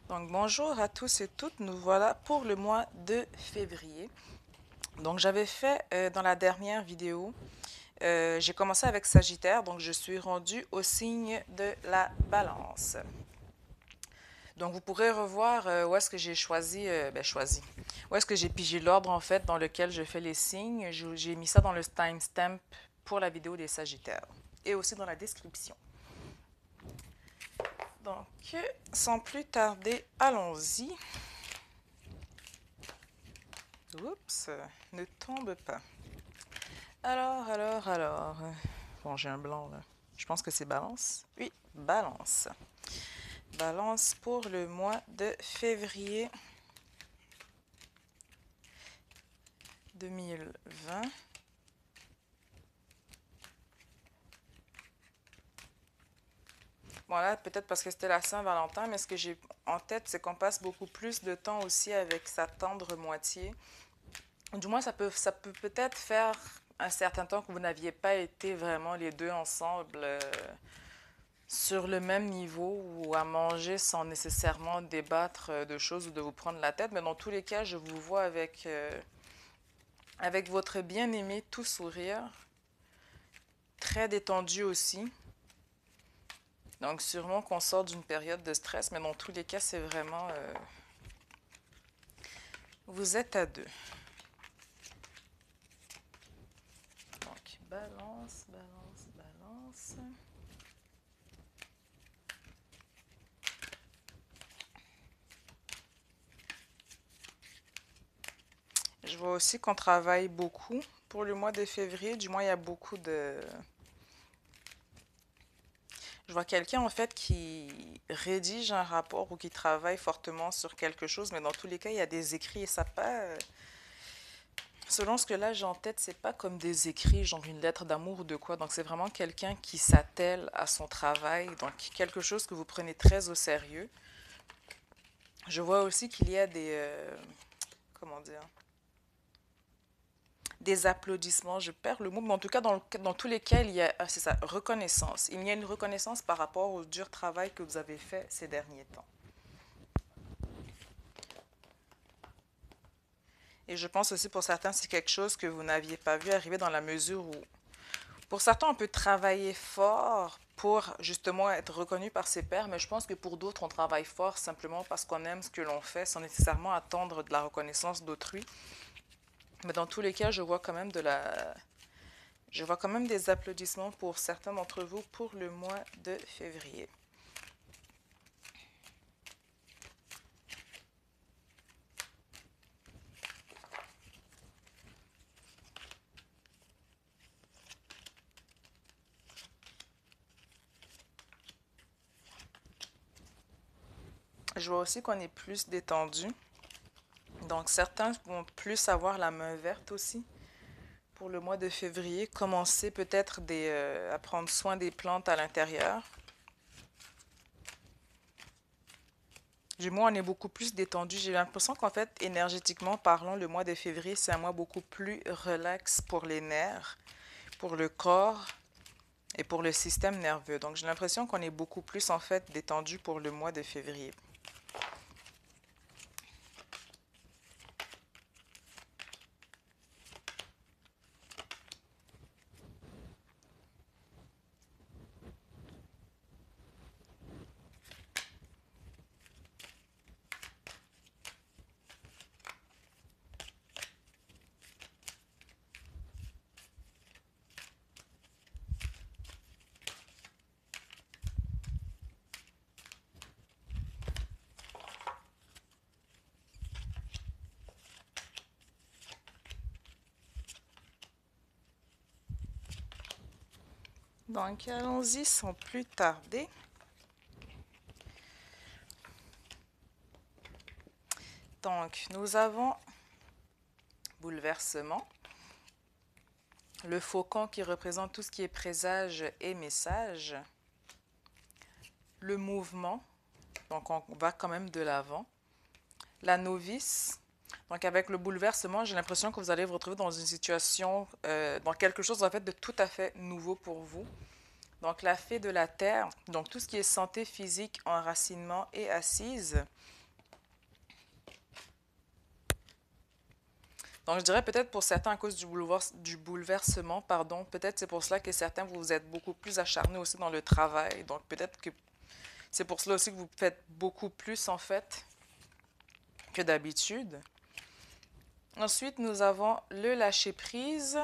Donc bonjour à tous et toutes, nous voilà pour le mois de février. Donc j'avais fait dans la dernière vidéo, j'ai commencé avec Sagittaire, donc je suis rendue au signe de la Balance. Donc vous pourrez revoir où est-ce que j'ai choisi, où est-ce que j'ai pigé l'ordre en fait dans lequel je fais les signes. J'ai mis ça dans le timestamp pour la vidéo des Sagittaires et aussi dans la description. Donc sans plus tarder, allons-y. Oups, ne tombe pas. Alors. Bon, j'ai un blanc là. Je pense que c'est Balance. Oui, Balance. Balance pour le mois de février 2020. Bon là, peut-être parce que c'était la Saint-Valentin, mais ce que j'ai en tête, c'est qu'on passe beaucoup plus de temps aussi avec sa tendre moitié. Du moins, ça peut peut-être faire un certain temps que vous n'aviez pas été vraiment les deux ensemble sur le même niveau ou à manger sans nécessairement débattre de choses ou de vous prendre la tête. Mais dans tous les cas, je vous vois avec votre bien-aimé tout sourire, très détendu aussi. Donc sûrement qu'on sort d'une période de stress, mais dans tous les cas, c'est vraiment... vous êtes à deux. Donc balance, balance, balance. Je vois aussi qu'on travaille beaucoup pour le mois de février. Du moins, il y a beaucoup de... Je vois quelqu'un en fait qui rédige un rapport ou qui travaille fortement sur quelque chose, mais dans tous les cas, il y a des écrits et ça pas. Selon ce que là j'ai en tête, c'est pas comme des écrits, genre une lettre d'amour ou de quoi. Donc c'est vraiment quelqu'un qui s'attelle à son travail, donc quelque chose que vous prenez très au sérieux. Je vois aussi qu'il y a comment dire, des applaudissements, je perds le mot, mais en tout cas, dans tous les cas, il y a, c'est ça, reconnaissance. Il y a une reconnaissance par rapport au dur travail que vous avez fait ces derniers temps. Et je pense aussi pour certains, c'est quelque chose que vous n'aviez pas vu arriver dans la mesure où, pour certains, on peut travailler fort pour justement être reconnu par ses pairs, mais je pense que pour d'autres, on travaille fort simplement parce qu'on aime ce que l'on fait sans nécessairement attendre de la reconnaissance d'autrui. Mais dans tous les cas, je vois quand même des applaudissements pour certains d'entre vous pour le mois de février. Je vois aussi qu'on est plus détendu. Donc certains vont plus avoir la main verte aussi pour le mois de février. Commencer peut-être à prendre soin des plantes à l'intérieur. Du moins, on est beaucoup plus détendu. J'ai l'impression qu'en fait, énergétiquement parlant, le mois de février, c'est un mois beaucoup plus relax pour les nerfs, pour le corps et pour le système nerveux. Donc, j'ai l'impression qu'on est beaucoup plus en fait détendu pour le mois de février. Donc, allons-y sans plus tarder. Donc, nous avons bouleversement, le faucon qui représente tout ce qui est présage et message, le mouvement, donc on va quand même de l'avant, la novice. Donc avec le bouleversement, j'ai l'impression que vous allez vous retrouver dans une situation, dans quelque chose en fait de tout à fait nouveau pour vous. Donc la fée de la terre, donc tout ce qui est santé physique, enracinement et assise. Donc, je dirais peut-être pour certains à cause du bouleversement, pardon, peut-être c'est pour cela que certains vous êtes beaucoup plus acharnés aussi dans le travail. Donc, peut-être que c'est pour cela aussi que vous faites beaucoup plus en fait que d'habitude. Ensuite, nous avons le lâcher-prise,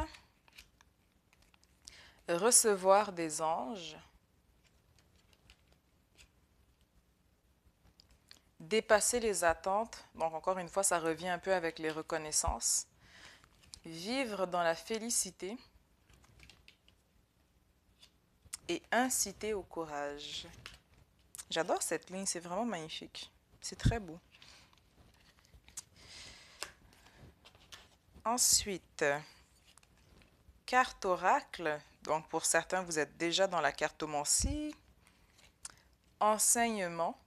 recevoir des anges, dépasser les attentes. Donc, encore une fois, ça revient un peu avec les reconnaissances. Vivre dans la félicité et inciter au courage. J'adore cette ligne, c'est vraiment magnifique. C'est très beau. Ensuite, carte oracle. Donc, pour certains, vous êtes déjà dans la cartomancie. Enseignement.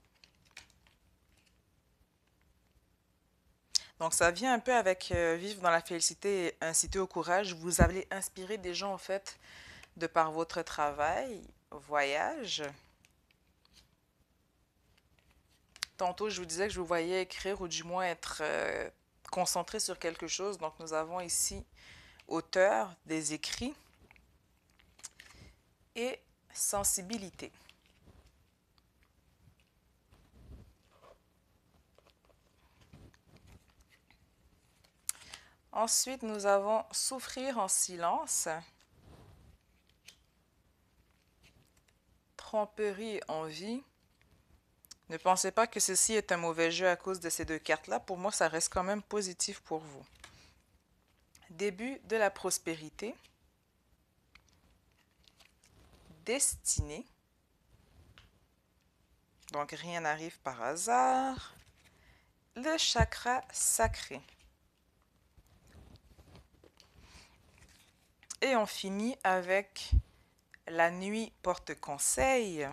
Donc, ça vient un peu avec vivre dans la félicité et inciter au courage. Vous allez inspirer des gens, en fait, de par votre travail, voyage. Tantôt, je vous disais que je vous voyais écrire ou du moins être concentré sur quelque chose. Donc, nous avons ici auteur des écrits et sensibilité. Ensuite, nous avons souffrir en silence, tromperie et envie. Ne pensez pas que ceci est un mauvais jeu à cause de ces deux cartes-là. Pour moi, ça reste quand même positif pour vous. Début de la prospérité, destinée. Donc, rien n'arrive par hasard. Le chakra sacré. Et on finit avec la nuit porte conseil.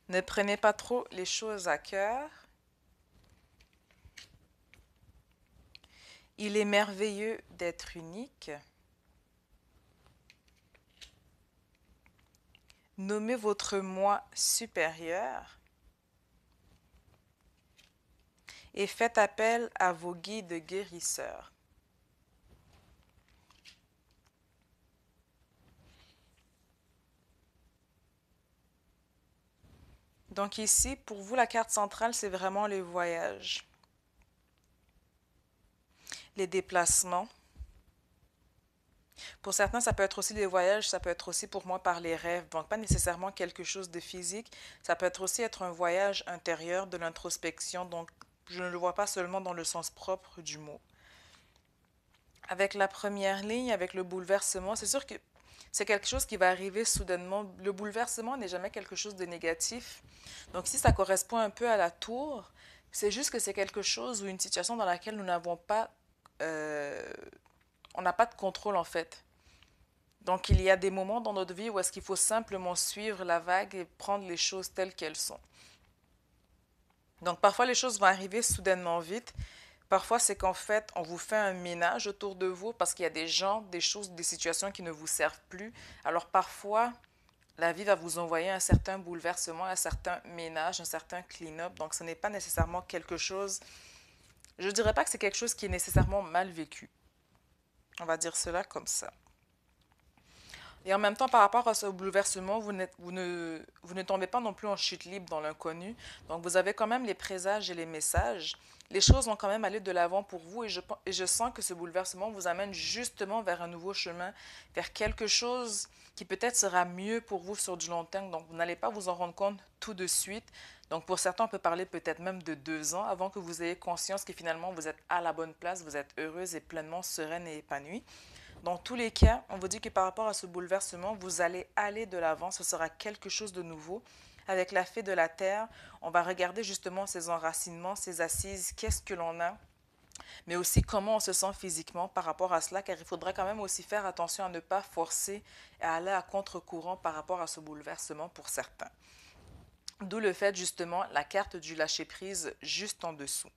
Ne prenez pas trop les choses à cœur. Il est merveilleux d'être unique. Nommez votre moi supérieur. Et faites appel à vos guides guérisseurs. Donc ici, pour vous, la carte centrale, c'est vraiment les voyages, les déplacements. Pour certains, ça peut être aussi les voyages, ça peut être aussi pour moi par les rêves. Donc pas nécessairement quelque chose de physique, ça peut être aussi être un voyage intérieur, de l'introspection. Donc je ne le vois pas seulement dans le sens propre du mot. Avec la première ligne, avec le bouleversement, c'est sûr que c'est quelque chose qui va arriver soudainement. Le bouleversement n'est jamais quelque chose de négatif. Donc si ça correspond un peu à la tour, c'est juste que c'est quelque chose ou une situation dans laquelle nous n'avons pas, on n'a pas de contrôle en fait. Donc il y a des moments dans notre vie où est-ce qu'il faut simplement suivre la vague et prendre les choses telles qu'elles sont. Donc parfois les choses vont arriver soudainement vite. Parfois, c'est qu'en fait, on vous fait un ménage autour de vous parce qu'il y a des gens, des choses, des situations qui ne vous servent plus. Alors parfois, la vie va vous envoyer un certain bouleversement, un certain ménage, un certain clean-up. Donc ce n'est pas nécessairement quelque chose, je ne dirais pas que c'est quelque chose qui est nécessairement mal vécu. On va dire cela comme ça. Et en même temps, par rapport à ce bouleversement, vous ne tombez pas non plus en chute libre dans l'inconnu. Donc, vous avez quand même les présages et les messages. Les choses vont quand même aller de l'avant pour vous et je sens que ce bouleversement vous amène justement vers un nouveau chemin, vers quelque chose qui peut-être sera mieux pour vous sur du long terme. Donc, vous n'allez pas vous en rendre compte tout de suite. Donc, pour certains, on peut parler peut-être même de 2 ans avant que vous ayez conscience que finalement, vous êtes à la bonne place, vous êtes heureuse et pleinement sereine et épanouie. Dans tous les cas, on vous dit que par rapport à ce bouleversement, vous allez aller de l'avant, ce sera quelque chose de nouveau. Avec la fée de la terre, on va regarder justement ses enracinements, ses assises, qu'est-ce que l'on a, mais aussi comment on se sent physiquement par rapport à cela, car il faudra quand même aussi faire attention à ne pas forcer et à aller à contre-courant par rapport à ce bouleversement pour certains. D'où le fait justement la carte du lâcher-prise juste en dessous.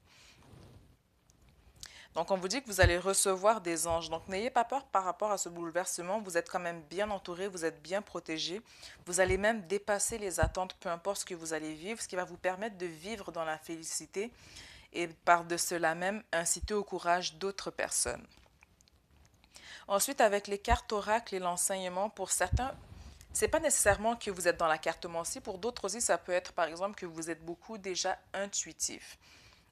Donc, on vous dit que vous allez recevoir des anges. Donc, n'ayez pas peur par rapport à ce bouleversement. Vous êtes quand même bien entouré, vous êtes bien protégé. Vous allez même dépasser les attentes, peu importe ce que vous allez vivre, ce qui va vous permettre de vivre dans la félicité et par de cela même inciter au courage d'autres personnes. Ensuite, avec les cartes oracles et l'enseignement, pour certains, c'est pas nécessairement que vous êtes dans la cartomancie. Pour d'autres aussi, ça peut être par exemple que vous êtes beaucoup déjà intuitif.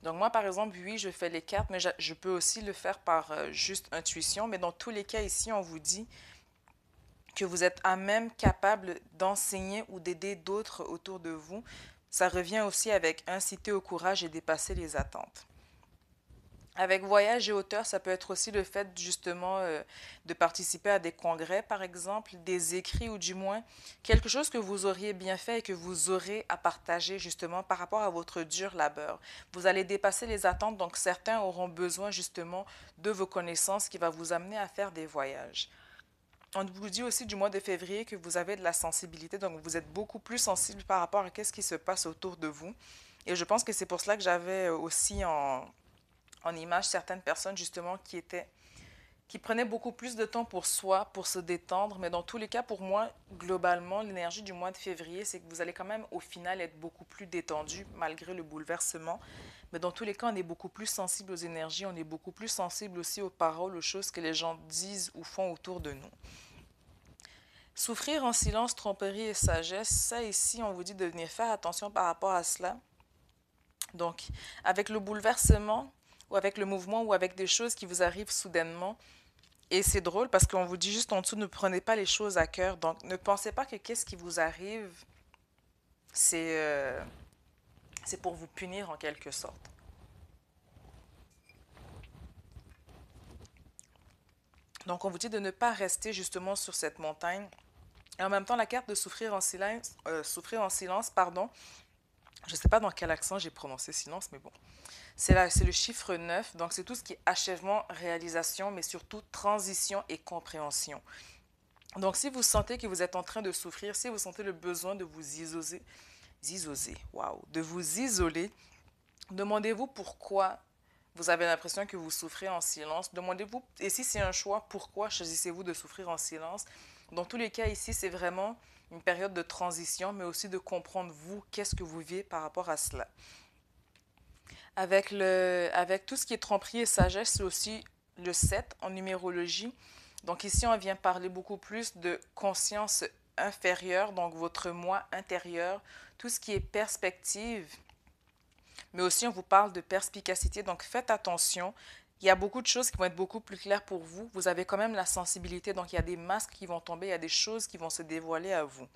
Donc moi, par exemple, oui, je fais les cartes, mais je peux aussi le faire par juste intuition. Mais dans tous les cas, ici, on vous dit que vous êtes à même capable d'enseigner ou d'aider d'autres autour de vous. Ça revient aussi avec inciter au courage et dépasser les attentes. Avec voyage et auteur, ça peut être aussi le fait justement de participer à des congrès, par exemple, des écrits ou du moins quelque chose que vous auriez bien fait et que vous aurez à partager justement par rapport à votre dur labeur. Vous allez dépasser les attentes, donc certains auront besoin justement de vos connaissances qui va vous amener à faire des voyages. On vous dit aussi du mois de février que vous avez de la sensibilité, donc vous êtes beaucoup plus sensible par rapport à ce qui se passe autour de vous. Et je pense que c'est pour cela que j'avais aussi en image certaines personnes justement qui prenaient beaucoup plus de temps pour soi, pour se détendre. Mais dans tous les cas, pour moi, globalement, l'énergie du mois de février, c'est que vous allez quand même au final être beaucoup plus détendu malgré le bouleversement. Mais dans tous les cas, on est beaucoup plus sensible aux énergies, on est beaucoup plus sensible aussi aux paroles, aux choses que les gens disent ou font autour de nous. Souffrir en silence, tromperie et sagesse, ça ici, on vous dit de venir faire attention par rapport à cela. Donc, avec le bouleversement, ou avec le mouvement, ou avec des choses qui vous arrivent soudainement, et c'est drôle parce qu'on vous dit juste en dessous, ne prenez pas les choses à cœur. Donc, ne pensez pas que qu'est-ce qui vous arrive, c'est c'est pour vous punir en quelque sorte. Donc, on vous dit de ne pas rester justement sur cette montagne. Et en même temps, la carte de souffrir en silence, pardon, je ne sais pas dans quel accent j'ai prononcé silence, mais bon. C'est le chiffre 9, donc c'est tout ce qui est achèvement, réalisation, mais surtout transition et compréhension. Donc si vous sentez que vous êtes en train de souffrir, si vous sentez le besoin de vous de vous isoler, demandez-vous pourquoi vous avez l'impression que vous souffrez en silence. Demandez-vous, et si c'est un choix, pourquoi choisissez-vous de souffrir en silence? Dans tous les cas, ici, c'est vraiment une période de transition, mais aussi de comprendre vous, qu'est-ce que vous vivez par rapport à cela. Avec tout ce qui est tromperie et sagesse, c'est aussi le 7 en numérologie. Donc ici, on vient parler beaucoup plus de conscience inférieure, donc votre moi intérieur, tout ce qui est perspective, mais aussi on vous parle de perspicacité, donc faites attention. Il y a beaucoup de choses qui vont être beaucoup plus claires pour vous. Vous avez quand même la sensibilité, donc il y a des masques qui vont tomber, il y a des choses qui vont se dévoiler à vous.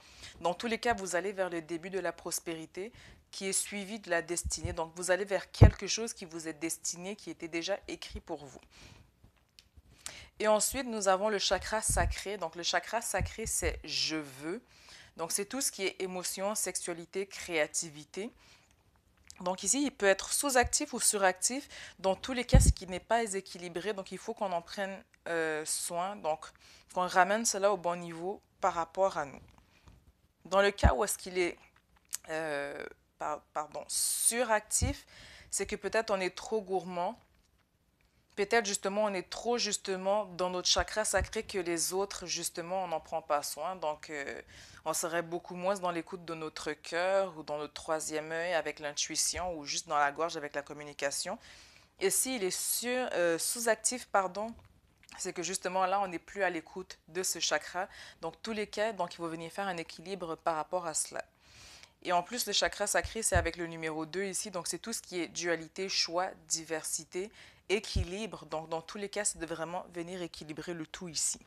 Dans tous les cas, vous allez vers le début de la prospérité qui est suivi de la destinée. Donc vous allez vers quelque chose qui vous est destiné, qui était déjà écrit pour vous. Et ensuite, nous avons le chakra sacré. Donc le chakra sacré, c'est je veux. Donc c'est tout ce qui est émotion, sexualité, créativité. Donc ici, il peut être sous-actif ou suractif. Dans tous les cas, ce qui n'est pas équilibré, donc il faut qu'on en prenne soin, donc qu'on ramène cela au bon niveau par rapport à nous. Dans le cas où est-ce qu'il est, suractif, c'est que peut-être on est trop gourmand, peut-être justement on est trop justement dans notre chakra sacré que les autres justement on n'en prend pas soin, donc on serait beaucoup moins dans l'écoute de notre cœur ou dans notre troisième œil avec l'intuition ou juste dans la gorge avec la communication. Et s'il est sous-actif, pardon, c'est que justement là on n'est plus à l'écoute de ce chakra. Donc tous les cas, donc il faut venir faire un équilibre par rapport à cela. Et en plus, le chakra sacré, c'est avec le numéro 2 ici. Donc, c'est tout ce qui est dualité, choix, diversité, équilibre. Donc, dans tous les cas, c'est de vraiment venir équilibrer le tout ici.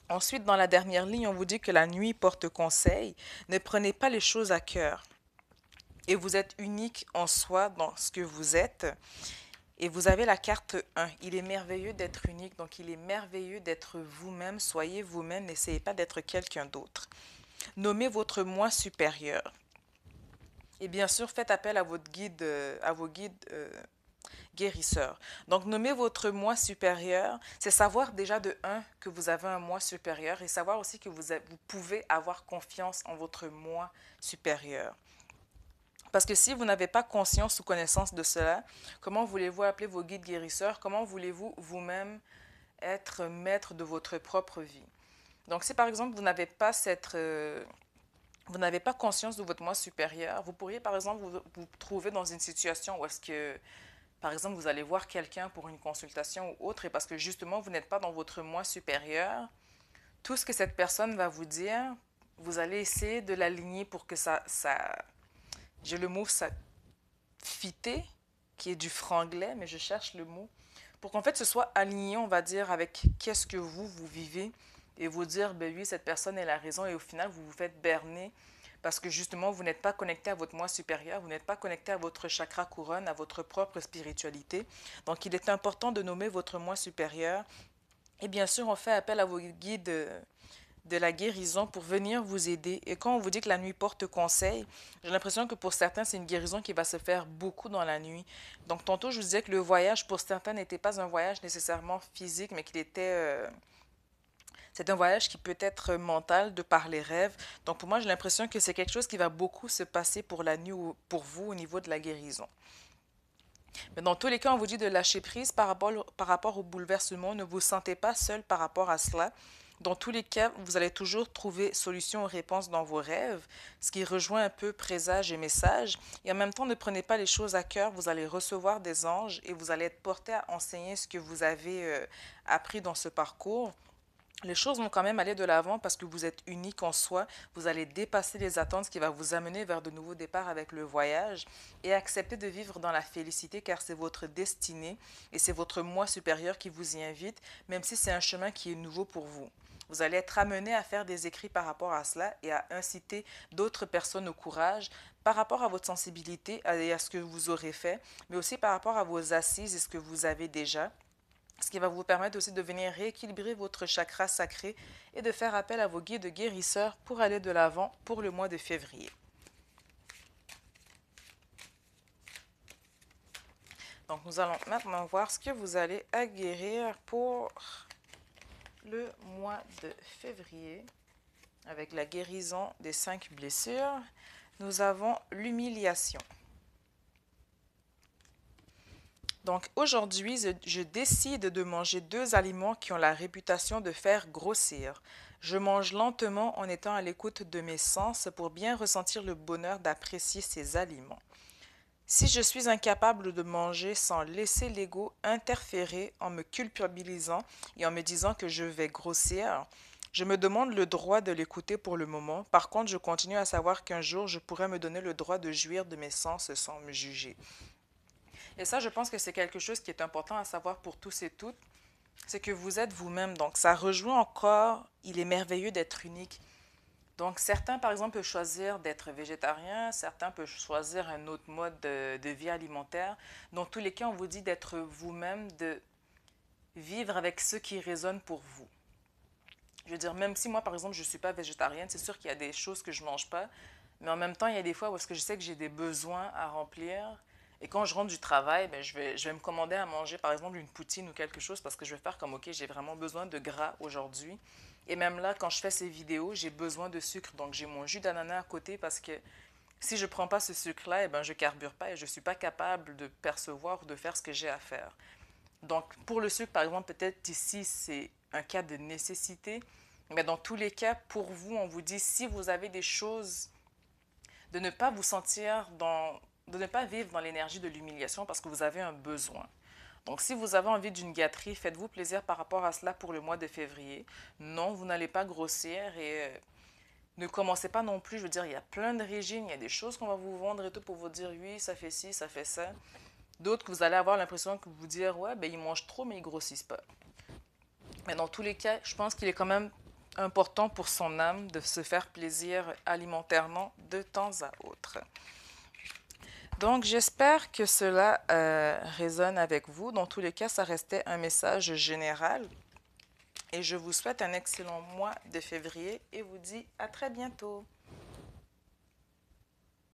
Ensuite, dans la dernière ligne, on vous dit que la nuit porte conseil. Ne prenez pas les choses à cœur. Et vous êtes unique en soi dans ce que vous êtes. Et vous avez la carte 1. Il est merveilleux d'être unique. Donc, il est merveilleux d'être vous-même. Soyez vous-même. N'essayez pas d'être quelqu'un d'autre. Nommez votre moi supérieur. Et bien sûr, faites appel à votre guide, à vos guides guérisseurs. Donc, nommer votre moi supérieur, c'est savoir déjà de un que vous avez un moi supérieur et savoir aussi que vous pouvez avoir confiance en votre moi supérieur. Parce que si vous n'avez pas conscience ou connaissance de cela, comment voulez-vous appeler vos guides guérisseurs? Comment voulez-vous vous-même être maître de votre propre vie? Donc, si par exemple vous n'avez pas vous n'avez pas conscience de votre moi supérieur. Vous pourriez, par exemple, vous trouver dans une situation où est-ce que, par exemple, vous allez voir quelqu'un pour une consultation ou autre, et parce que justement, vous n'êtes pas dans votre moi supérieur, tout ce que cette personne va vous dire, vous allez essayer de l'aligner pour que j'ai le mot ça fitter, qui est du franglais, mais je cherche le mot, pour qu'en fait ce soit aligné, on va dire, avec qu'est-ce que vous vivez, et vous dire, ben oui, cette personne elle a raison, et au final, vous vous faites berner, parce que justement, vous n'êtes pas connecté à votre moi supérieur, vous n'êtes pas connecté à votre chakra couronne, à votre propre spiritualité. Donc, il est important de nommer votre moi supérieur. Et bien sûr, on fait appel à vos guides de la guérison pour venir vous aider. Et quand on vous dit que la nuit porte conseil, j'ai l'impression que pour certains, c'est une guérison qui va se faire beaucoup dans la nuit. Donc, tantôt, je vous disais que le voyage, pour certains, n'était pas un voyage nécessairement physique, mais qu'il était... c'est un voyage qui peut être mental de par les rêves. Donc, pour moi, j'ai l'impression que c'est quelque chose qui va beaucoup se passer pour la nuit ou pour vous au niveau de la guérison. Mais dans tous les cas, on vous dit de lâcher prise par rapport au bouleversement. Ne vous sentez pas seul par rapport à cela. Dans tous les cas, vous allez toujours trouver solution ou réponse dans vos rêves, ce qui rejoint un peu présage et message. Et en même temps, ne prenez pas les choses à cœur. Vous allez recevoir des anges et vous allez être porté à enseigner ce que vous avez appris dans ce parcours. Les choses vont quand même aller de l'avant parce que vous êtes unique en soi. Vous allez dépasser les attentes, ce qui va vous amener vers de nouveaux départs avec le voyage et accepter de vivre dans la félicité car c'est votre destinée et c'est votre moi supérieur qui vous y invite, même si c'est un chemin qui est nouveau pour vous. Vous allez être amené à faire des écrits par rapport à cela et à inciter d'autres personnes au courage par rapport à votre sensibilité et à ce que vous aurez fait, mais aussi par rapport à vos assises et ce que vous avez déjà, ce qui va vous permettre aussi de venir rééquilibrer votre chakra sacré et de faire appel à vos guides guérisseurs pour aller de l'avant pour le mois de février. Donc, nous allons maintenant voir ce que vous allez guérir pour le mois de février avec la guérison des 5 blessures. Nous avons l'humiliation. Donc aujourd'hui, je décide de manger 2 aliments qui ont la réputation de faire grossir. Je mange lentement en étant à l'écoute de mes sens pour bien ressentir le bonheur d'apprécier ces aliments. Si je suis incapable de manger sans laisser l'ego interférer en me culpabilisant et en me disant que je vais grossir, je me demande le droit de l'écouter pour le moment. Par contre, je continue à savoir qu'un jour, je pourrais me donner le droit de jouir de mes sens sans me juger. Et ça, je pense que c'est quelque chose qui est important à savoir pour tous et toutes, c'est que vous êtes vous-même. Donc, ça rejoint encore, il est merveilleux d'être unique. Donc, certains, par exemple, peuvent choisir d'être végétarien, certains peuvent choisir un autre mode de vie alimentaire. Dans tous les cas, on vous dit d'être vous-même, de vivre avec ce qui résonne pour vous. Je veux dire, même si moi, par exemple, je ne suis pas végétarienne, c'est sûr qu'il y a des choses que je ne mange pas, mais en même temps, il y a des fois où est-ce que je sais que j'ai des besoins à remplir. Et quand je rentre du travail, ben, je vais me commander à manger, par exemple, une poutine ou quelque chose parce que je vais faire comme, OK, j'ai vraiment besoin de gras aujourd'hui. Et même là, quand je fais ces vidéos, j'ai besoin de sucre. Donc, j'ai mon jus d'ananas à côté parce que si je ne prends pas ce sucre-là, eh ben, je ne carbure pas et je ne suis pas capable de percevoir ou de faire ce que j'ai à faire. Donc, pour le sucre, par exemple, peut-être ici, c'est un cas de nécessité. Mais dans tous les cas, pour vous, on vous dit, si vous avez des choses, de ne pas vous sentir de ne pas vivre dans l'énergie de l'humiliation parce que vous avez un besoin. Donc, si vous avez envie d'une gâterie, faites-vous plaisir par rapport à cela pour le mois de février. Non, vous n'allez pas grossir et ne commencez pas non plus. Je veux dire, il y a plein de régimes, il y a des choses qu'on va vous vendre et tout pour vous dire, oui, ça fait ci, ça fait ça. D'autres que vous allez avoir l'impression que vous dire, ouais, ben ils mangent trop, mais ils grossissent pas. Mais dans tous les cas, je pense qu'il est quand même important pour son âme de se faire plaisir alimentairement de temps à autre. Donc, j'espère que cela résonne avec vous. Dans tous les cas, ça restait un message général. Et je vous souhaite un excellent mois de février et vous dis à très bientôt.